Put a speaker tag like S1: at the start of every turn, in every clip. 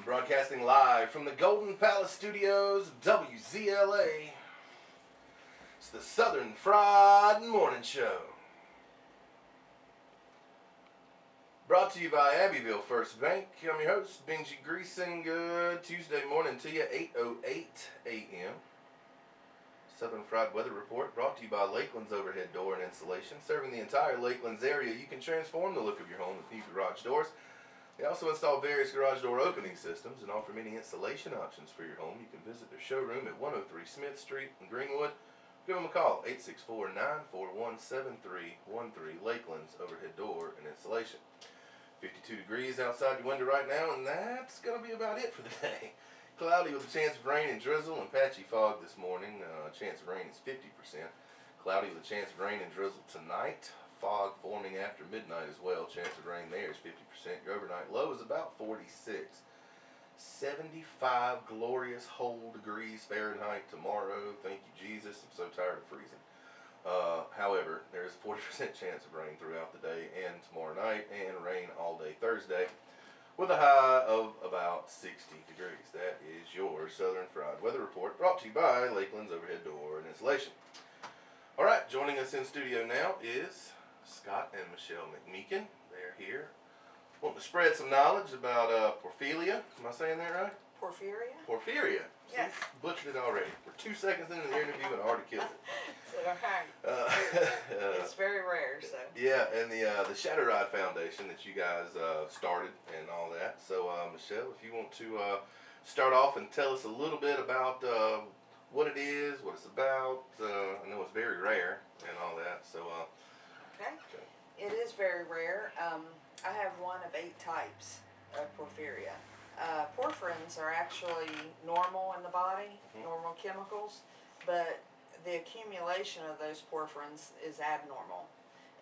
S1: Broadcasting live from the Golden Palace Studios of WZLA. It's the Southern Fried Morning Show. Brought to you by Abbeville First Bank. I'm your host, Benji Greason. Good Tuesday morning to you, 8:08 a.m. Southern Fried Weather Report brought to you by Lakeland's Overhead Door and Insulation. Serving the entire Lakeland's area, you can transform the look of your home with new garage doors. They also install various garage door opening systems and offer many installation options for your home. You can visit their showroom at 103 Smith Street in Greenwood. Give them a call, 864-941-7313, Lakeland's Overhead Door and Installation. 52 degrees outside your window right now, and that's going to be about it for the day. Cloudy with a chance of rain and drizzle and patchy fog this morning. Chance of rain is 50%. Cloudy with a chance of rain and drizzle tonight. Fog forming after midnight as well. Chance of rain there is 50%. Your overnight low is about 46. 75 glorious whole degrees Fahrenheit tomorrow. Thank you, Jesus. I'm so tired of freezing. However, there is a 40% chance of rain throughout the day and tomorrow night, and rain all day Thursday with a high of about 60 degrees. That is your Southern Fried Weather Report, brought to you by Lakeland's Overhead Door and Insulation. All right, joining us in studio now is Scott and Michelle McMeekin. They're here wanting to spread some knowledge about porphyria. Am I saying that right?
S2: Porphyria?
S1: Porphyria.
S2: Yes.
S1: See, butchered it already. We're 2 seconds into the interview and I already killed it.
S2: It's very rare, so.
S1: Yeah, and the Shadow Ride Foundation that you guys started and all that. So, Michelle, if you want to start off and tell us a little bit about what it is, what it's about. I know it's very rare and all that. So.
S2: Okay. It is very rare. I have one of 8 types of porphyria. Porphyrins are actually normal in the body, normal chemicals, but the accumulation of those porphyrins is abnormal.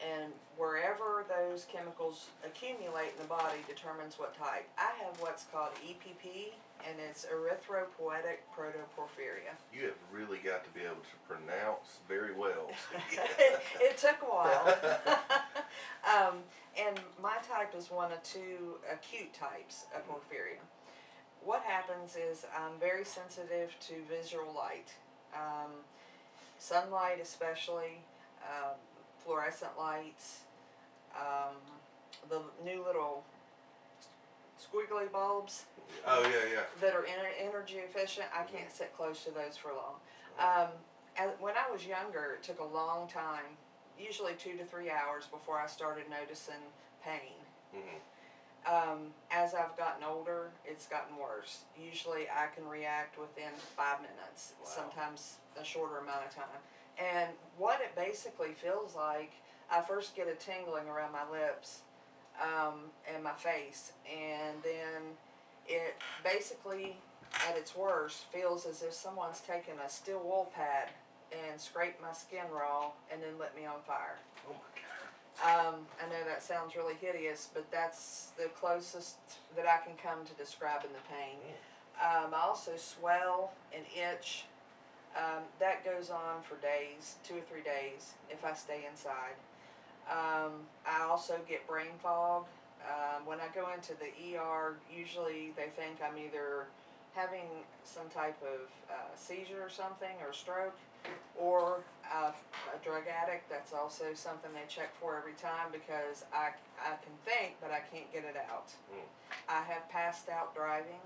S2: And wherever those chemicals accumulate in the body determines what type. I have what's called EPP, and it's erythropoietic protoporphyria.
S1: You have really got to be able to pronounce very well.
S2: It took a while. And my type is one of 2 acute types of porphyria. What happens is I'm very sensitive to visual light. Sunlight especially, fluorescent lights, the new little squiggly bulbs.
S1: Oh, yeah.
S2: That are energy efficient. I can't sit close to those for long. When I was younger, it took a long time, usually 2 to 3 hours before I started noticing pain. As I've gotten older, it's gotten worse. Usually I can react within 5 minutes, sometimes a shorter amount of time. And what it basically feels like, I first get a tingling around my lips and my face, and then it basically, at its worst, feels as if someone's taken a steel wool pad and scraped my skin raw and then lit me on fire.
S1: Oh my God.
S2: I know that sounds really hideous, but that's the closest that I can come to describing the pain. I also swell and itch. That goes on for days, 2 or 3 days, if I stay inside. I also get brain fog. When I go into the ER, usually they think I'm either having some type of seizure or something, or stroke, or a drug addict. That's also something they check for every time, because I can think, but I can't get it out. I have passed out driving,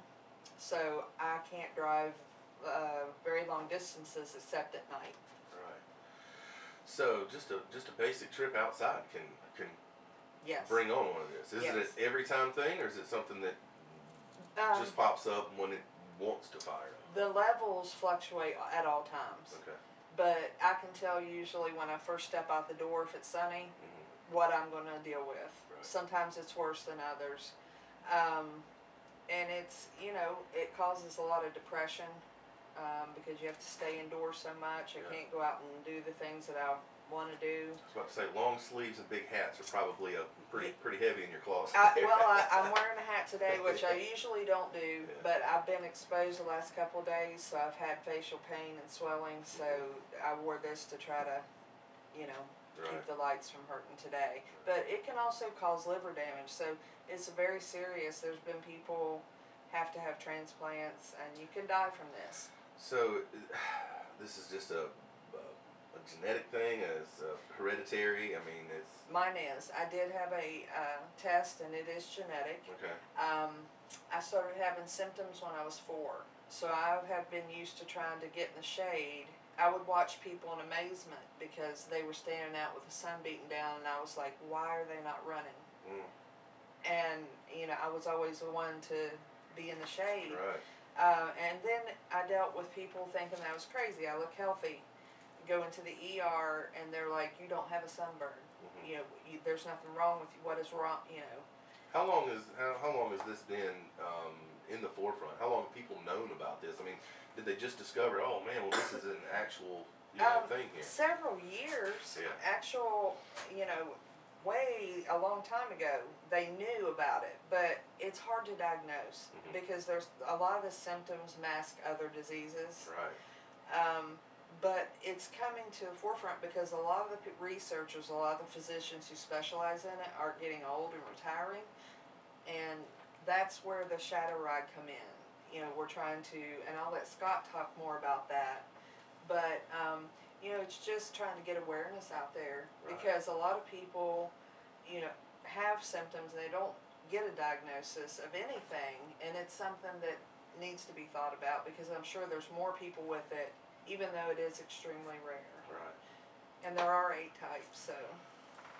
S2: so I can't drive very long distances except at night.
S1: Right. So just a basic trip outside can
S2: Yes.
S1: bring on one of this. Is it an every time thing, or is it something that just pops up when it wants to fire up?
S2: The levels fluctuate at all times.
S1: Okay.
S2: But I can tell usually when I first step out the door, if it's sunny, what I'm going to deal with.
S1: Right.
S2: Sometimes it's worse than others. and it's, it causes a lot of depression, because you have to stay indoors so much. I
S1: Yeah.
S2: can't go out and do the things that I want to do.
S1: I was about to say, long sleeves and big hats are probably pretty heavy in your closet.
S2: I'm wearing a hat today, which I usually don't do,
S1: Yeah.
S2: but I've been exposed the last couple of days, so I've had facial pain and swelling, so I wore this to try to, keep
S1: Right.
S2: the lights from hurting today. But it can also cause liver damage, so it's very serious. There's been people have to have transplants, and you can die from this.
S1: So, this is just a genetic thing. It's hereditary. I mean, it's
S2: Mine is. I did have a test, and it is genetic.
S1: okay.
S2: I started having symptoms when I was 4, so I have been used to trying to get in the shade. I would watch people in amazement because they were standing out with the sun beating down, and I was like, why are they not running?
S1: Mm.
S2: And, I was always the one to be in the shade.
S1: Right.
S2: And then I dealt with people thinking I was crazy. I look healthy. Go into the ER, and they're like, you don't have a sunburn.
S1: Mm-hmm.
S2: There's nothing wrong with you. What is wrong,
S1: How long has this been in the forefront? How long have people known about this? I mean, did they just discover? Oh man, well this is an actual thing here.
S2: Several years.
S1: Yeah.
S2: Actual, way a long time ago, they knew about it, but it's hard to diagnose because there's a lot of the symptoms mask other diseases.
S1: Right.
S2: But it's coming to the forefront because a lot of the researchers, a lot of the physicians who specialize in it are getting old and retiring, and that's where the shadow ride come in. We're trying to, and I'll let Scott talk more about that, but it's just trying to get awareness out there.
S1: Right.
S2: Because a lot of people, have symptoms and they don't get a diagnosis of anything, and it's something that needs to be thought about because I'm sure there's more people with it, even though it is extremely rare.
S1: Right.
S2: And there are 8 types, so.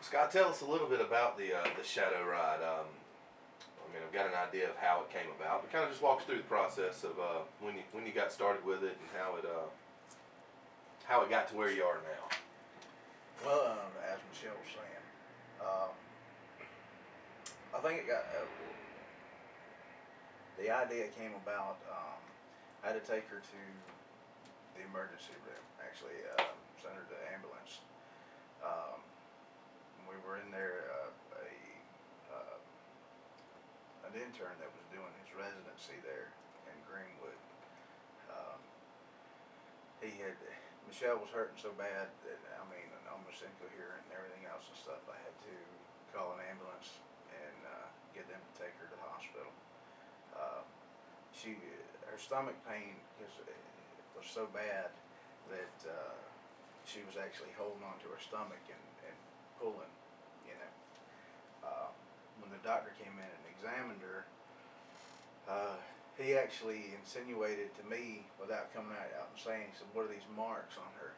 S1: Scott, tell us a little bit about the shadow ride. I mean, I've got an idea of how it came about, but kind of just walk us through the process of when you got started with it and how it got to where you are now.
S3: Well, as Michelle was saying, I think it got the idea came about. I had to take her to the emergency room. Actually, sent her to the ambulance. We were in there. An intern that was doing his residency there in Greenwood. Michelle was hurting so bad that almost incoherent and everything else and stuff. I had to call an ambulance and get them to take her to the hospital. Her stomach pain was so bad that she was actually holding on to her stomach and pulling. When the doctor came in and examined her, he actually insinuated to me, without coming out and saying, he said, "What are these marks on her?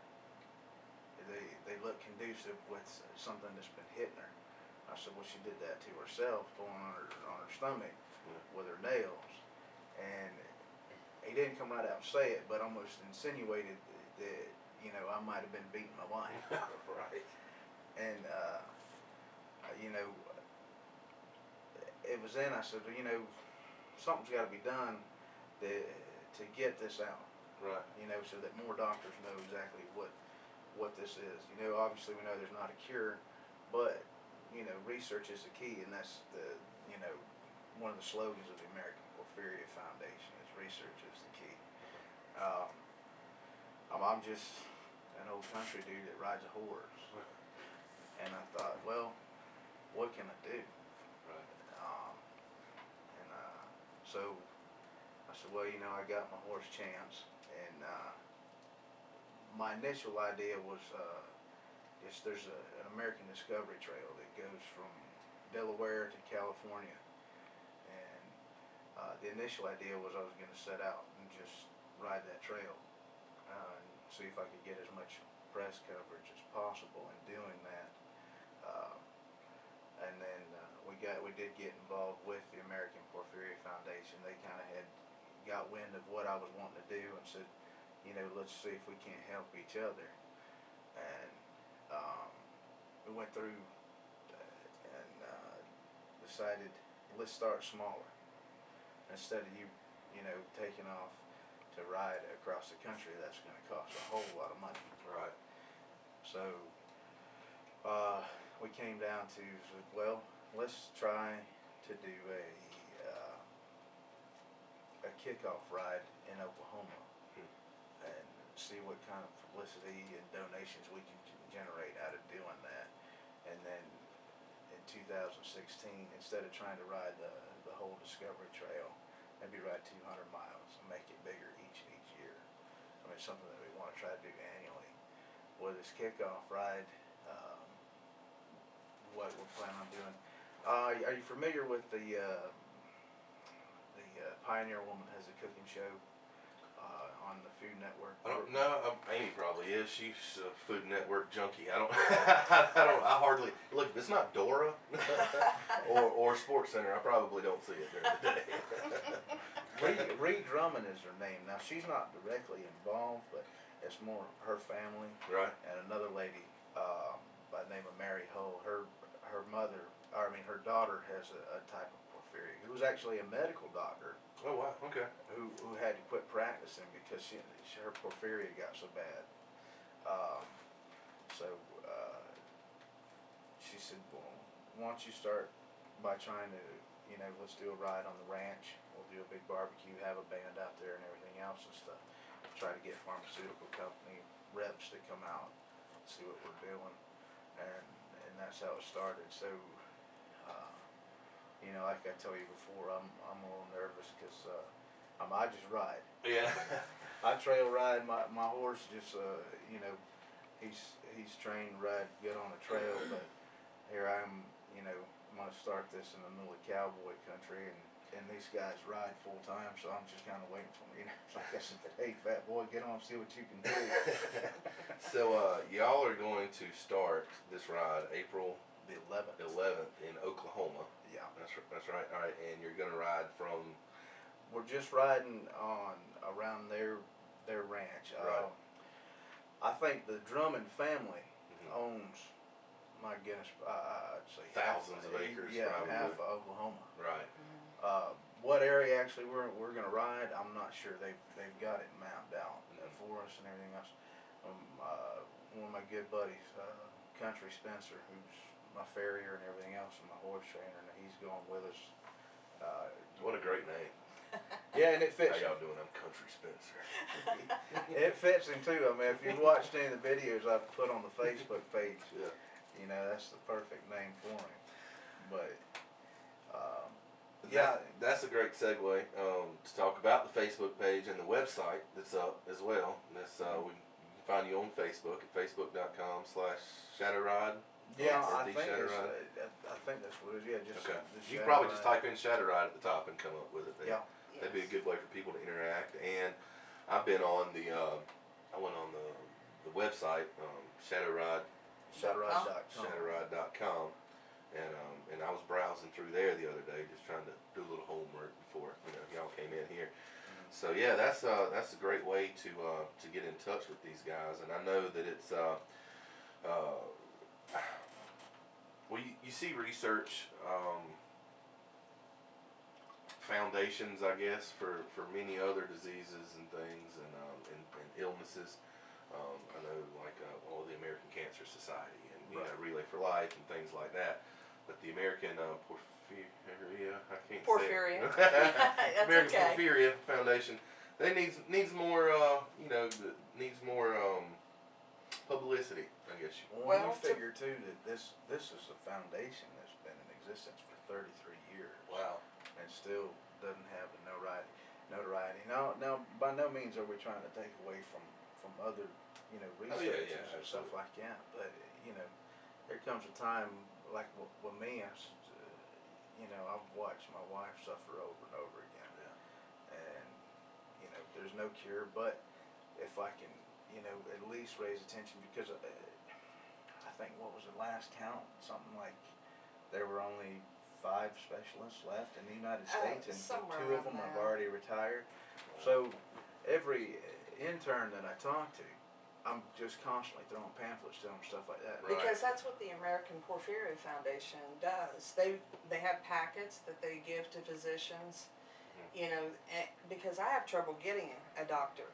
S3: They look conducive with something that's been hitting her." I said, "Well, she did that to herself, pulling on her stomach with her nails." And he didn't come right out and say it, but almost insinuated that I might have been beating my wife.
S1: Right.
S3: And it was then I said, something's got to be done to get this out.
S1: Right.
S3: So that more doctors know exactly what this is. Obviously we know there's not a cure, but research is the key, and that's one of the slogans of the American Porphyria Foundation is research is the key. I'm just an old country dude that rides a horse, and I thought, well, what can I do?
S1: Right.
S3: So I said, well, I got my horse Chance, and my initial idea was there's an American Discovery Trail that goes from Delaware to California, and the initial idea was I was going to set out and just ride that trail and see if I could get as much press coverage as possible in doing that. And then we did get involved with the American Porphyria Foundation. They kind of got wind of what I was wanting to do and said, let's see if we can't help each other. And we went through and decided, let's start smaller. instead of you taking off to ride across the country, that's going to cost a whole lot of money.
S1: Right.
S3: So we came down to, well, let's try to do a kickoff ride in Oklahoma and see what kind of publicity and donations we can generate out of doing that. And then in 2016, instead of trying to ride the whole Discovery Trail, maybe ride 200 miles and make it bigger each year. I mean, something that we want to try to do annually. With this kickoff ride, what we're planning on doing. Are you familiar with the Pioneer Woman has a cooking show on the Food Network?
S1: I don't know. Amy probably is. She's a Food Network junkie. I don't. I hardly look. If it's not Dora or Sports Center, I probably don't see it during the day.
S3: Reed Drummond is her name. Now she's not directly involved, but it's more her family.
S1: Right.
S3: And another lady by the name of Mary Hull. Her daughter has a type of porphyria. Who was actually a medical doctor.
S1: Oh wow. Okay.
S3: Who had to quit practicing because her porphyria got so bad. She said, well, why don't you start by trying to, let's do a ride on the ranch. We'll do a big barbecue, have a band out there and everything else and stuff. Try to get pharmaceutical company reps to come out, see what we're doing. And that's how it started. So, like I told you before, I'm a little nervous because I just ride.
S1: Yeah.
S3: I trail ride. My horse just, he's trained to ride good on a trail, but here I am, I'm going to start this in the middle of cowboy country, and these guys ride full time, so I'm just kind of waiting for me. Like I said, hey, fat boy, get on, see what you can do.
S1: So y'all are going to start this ride April
S3: The 11th.
S1: 11th in Oklahoma.
S3: Yeah.
S1: That's right. All right, and you're gonna ride from.
S3: We're just riding around their ranch.
S1: Right.
S3: I think the Drummond family owns, my goodness, I'd say
S1: thousands of acres.
S3: Yeah,
S1: probably.
S3: half of Oklahoma.
S1: Right.
S3: What area actually we're gonna ride, I'm not sure. They've got it mapped out for us and everything else. One of my good buddies, Country Spencer, who's my farrier and everything else, and my horse trainer, and he's going with us.
S1: What a great name.
S3: Yeah, and it fits.
S1: How y'all doing? I'm Country Spencer.
S3: It fits him too. I mean, if you've watched any of the videos I've put on the Facebook page,
S1: Yeah.
S3: That's the perfect name for him. But
S1: That's a great segue to talk about the Facebook page and the website that's up as well. That's we can find you on Facebook at facebook.com/shadowride.
S3: yeah,
S1: Or
S3: I
S1: the
S3: think
S1: Shadow
S3: it's,
S1: Ride?
S3: I think that's what it is. Yeah, just
S1: Okay.
S3: just
S1: You can
S3: Shadow
S1: probably just
S3: Ride.
S1: type in Shadow Ride at the top and come up with it. Then.
S3: Yeah.
S1: That'd be a good way for people to interact. And I've been on the I went on the website shadowride.com and I was browsing through there the other day just trying to do a little homework before y'all came in here. So yeah, that's a great way to get in touch with these guys, and I know that it's well you see research foundations, I guess, for many other diseases and things and illnesses. I know like the American Cancer Society and Relay for Life and things like that. But the American Porphyria, I can't
S2: Porphyria.
S1: say it.
S2: That's
S1: American
S2: okay.
S1: Porphyria Foundation. They needs more publicity, I guess.
S3: Well, you
S2: Well,
S3: figure too that this is a foundation that's been in existence for 33 years.
S1: Wow.
S3: And still doesn't have the notoriety. Now, by no means are we trying to take away from other, researchers
S1: yeah,
S3: and stuff like that. But there comes a time like with me, I've watched my wife suffer over and over again.
S1: Yeah.
S3: And there's no cure. But if I can, at least raise attention, because I think what was the last count? Something like there were only 5 specialists left in the United States, and 2 of them have already retired. So every intern that I talk to, I'm just constantly throwing pamphlets to them, stuff like that.
S1: Right.
S2: Because that's what the American Porphyria Foundation does. They have packets that they give to physicians, You know, because I have trouble getting a doctor.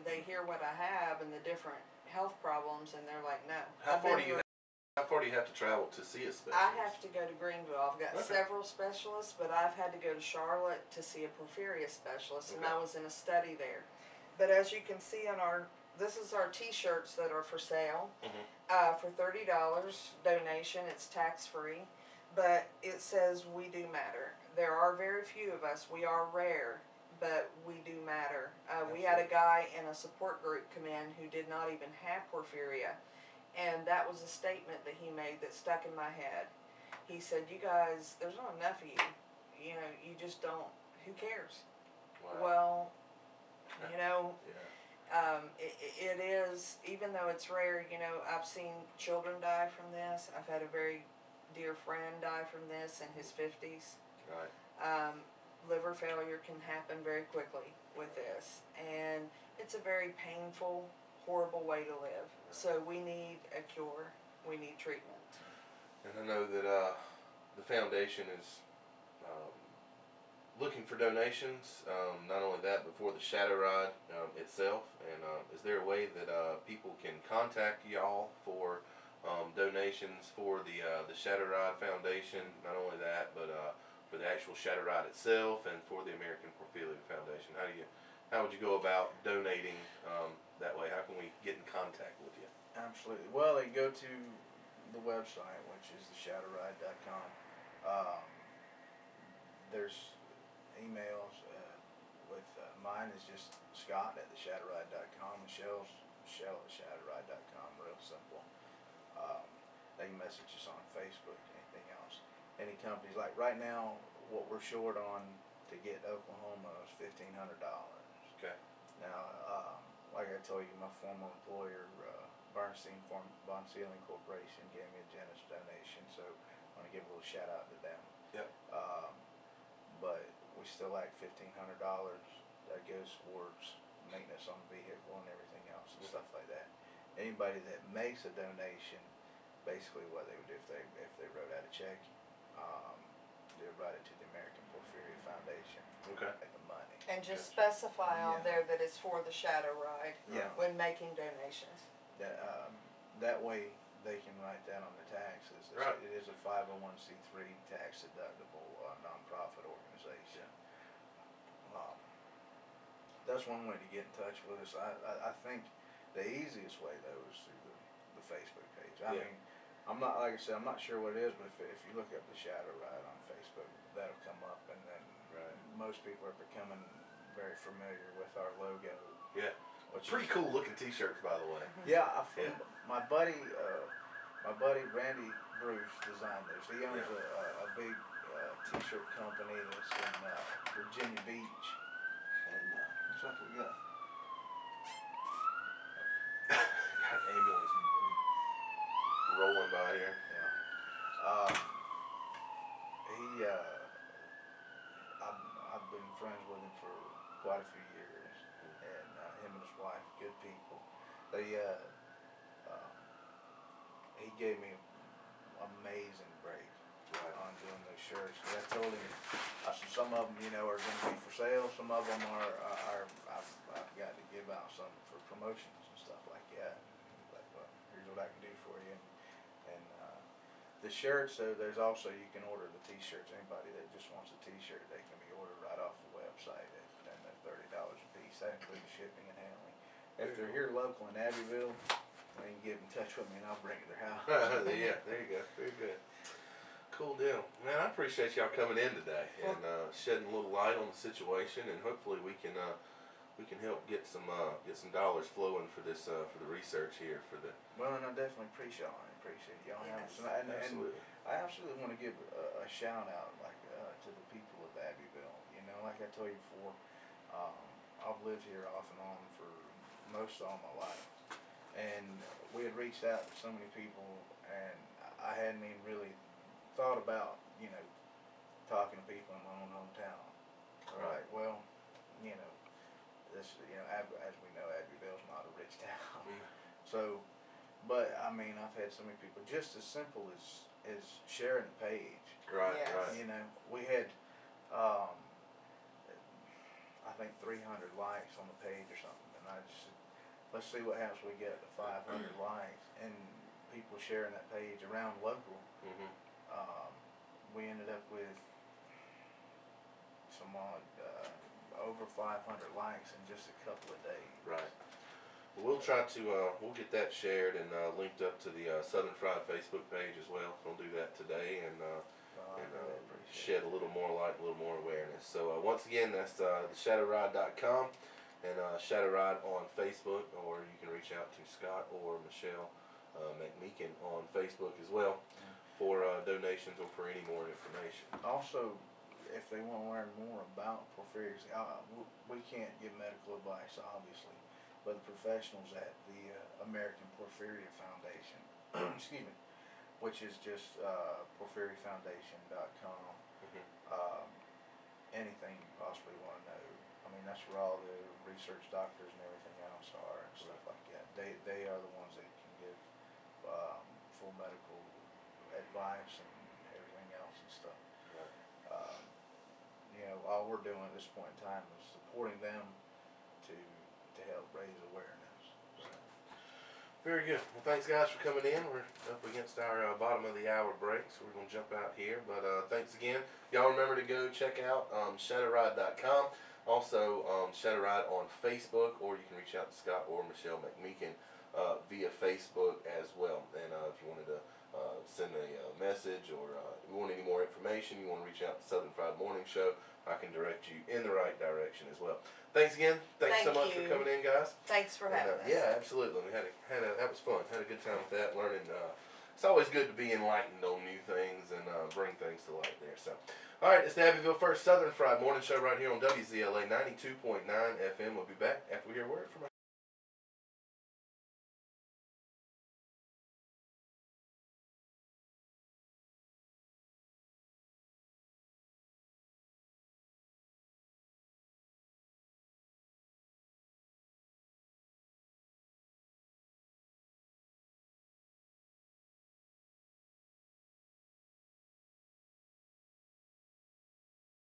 S2: They hear what I have and the different health problems, and they're like, no.
S1: How far do you have to travel to see a specialist?
S2: I have to go to Greenville. I've got
S1: Okay.
S2: several specialists, but I've had to go to Charlotte to see a porphyria specialist, and
S1: Okay.
S2: I was in a study there. But as you can see on this is our T-shirts that are for sale. For $30 donation. It's tax free, but it says we do matter. There are very few of us. We are rare, but we do matter. We had a guy in a support group come in who did not even have porphyria. And that was a statement that he made that stuck in my head. He said, you guys, there's not enough of you. You know, you just don't, who cares?
S1: Wow.
S2: Well, you know,
S1: Yeah.
S2: it is, even though it's rare, you know, I've seen children die from this. I've had a very dear friend die from this in his 50s.
S1: Right.
S2: Liver failure can happen very quickly with this. And it's a very painful, horrible way to live. So we need a cure. We need treatment.
S1: And I know that the foundation is looking for donations. Not only that, but for the Shadow Ride itself. And is there a way that people can contact y'all for donations for the Shadow Ride Foundation? Not only that, but for the actual Shadow Ride itself and for the American Porphyria Foundation. How would you go about donating that way? How can we get in contact with you?
S3: Absolutely. Well, they go to the website, which is theshadowride.com. There's emails with mine is just Scott at theshadowride.com. Michelle at theshadowride.com. Real simple. They can message us on Facebook. Anything else? Any companies, like right now, what we're short on to get Oklahoma is $1,500.
S1: Okay.
S3: Now, like I told you, my former employer, Bernstein Bond Sealing Corporation, gave me a generous donation, so I want to give a little shout out to them.
S1: Yep.
S3: But we still lack $1,500 that goes towards maintenance on the vehicle and everything else and stuff like that. Anybody that makes a donation, basically what they would do if they wrote out a check, they would write it to the American Porphyria Foundation.
S1: Okay.
S3: Make the money.
S2: And just specify on
S3: Yeah.
S2: there that it's for the Shadow Ride
S3: Yeah.
S2: when making donations.
S3: That way they can write that on the taxes.
S1: Right.
S3: It is a 501c3 tax deductible nonprofit organization. That's one way to get in touch with us. I think the easiest way though is through the Facebook page. I mean, I'm not, like I said, I'm not sure what it is, but if you look up the Shadow Ride on Facebook, that'll come up, and then most people are becoming very familiar with our logo.
S1: Yeah. Pretty cool looking T-shirts, by the way.
S3: Yeah, my buddy Randy Bruce designed those. He owns a big T-shirt company that's in Virginia Beach. And looks like we got
S1: ambulance rolling by here.
S3: I've been friends with him for quite a few years, and him and his wife, good people. He gave me an amazing break on doing those shirts. And I told him, I said, some of them, are going to be for sale. Some of them are I've got to give out some for promotions and stuff like that. He's like, well, here's what I can do for you. And the shirts, so there's also, you can order the T-shirts. Anybody that just wants a T-shirt, they can be ordered right off the website, and they're $30 a piece. That includes shipping and handling. If they're here local in Abbeville, they can get in touch with me and I'll bring it to their house.
S1: Yeah, there you go. Very good. Cool deal. Man, I appreciate y'all coming in today and shedding a little light on the situation, and hopefully we can help get some dollars flowing for this for the research here for the.
S3: Well, and I definitely appreciate y'all having some, and I absolutely want to give a shout out to the people of Abbeville. Like I told you before, I've lived here off and on for most all my life, and we had reached out to so many people, and I hadn't even really thought about talking to people in my own hometown. Right. Well, this as we know, Abbeville's not a rich town. So, but I mean, I've had so many people, just as simple as sharing the page.
S1: Right.
S2: Yes.
S1: Right.
S3: We had I think 300 likes on the page or something, and I just said, let's see what happens when we get to 500 likes, and people sharing that page around local.
S1: Mm-hmm.
S3: We ended up with some over 500 likes in just a couple of days.
S1: Right. Well, we'll try to, we'll get that shared and linked up to the Southern Fried Facebook page as well. We'll do that today and
S3: I really appreciate
S1: shed a little more light, a little more awareness. So once again, that's theshadowride.com and Shadow Ride on Facebook, or you can reach out to Scott or Michelle McMeekin on Facebook as well for donations or for any more information.
S3: Also, if they want to learn more about porphyrias, we can't give medical advice, obviously, but the professionals at the American Porphyria Foundation, excuse me, which is just porphyriafoundation.com.
S1: Mm-hmm.
S3: Anything you possibly want to know. I mean, that's where all the research doctors and everything else are and stuff like that. They are the ones that can give full medical advice and everything else and stuff.
S1: Right.
S3: You know, all we're doing at this point in time is supporting them to help raise awareness. So.
S1: Very good. Well, thanks guys for coming in. We're up against our bottom of the hour break, so we're gonna jump out here. But thanks again. Y'all remember to go check out shadowride.com. Also, Shadow Ride on Facebook, or you can reach out to Scott or Michelle McMeekin via Facebook as well. And if you wanted to send a message or you want any more information, you want to reach out to Southern Fried Morning Show, I can direct you in the right direction as well. Thanks again. Thanks so much for coming in, guys.
S2: Thanks for having us.
S1: Yeah, absolutely. We had that was fun. Had a good time with that, learning. It's always good to be enlightened on new things and bring things to light there. So, all right, it's the Abbeville First Southern Fried Morning Show right here on WZLA 92.9 FM. We'll be back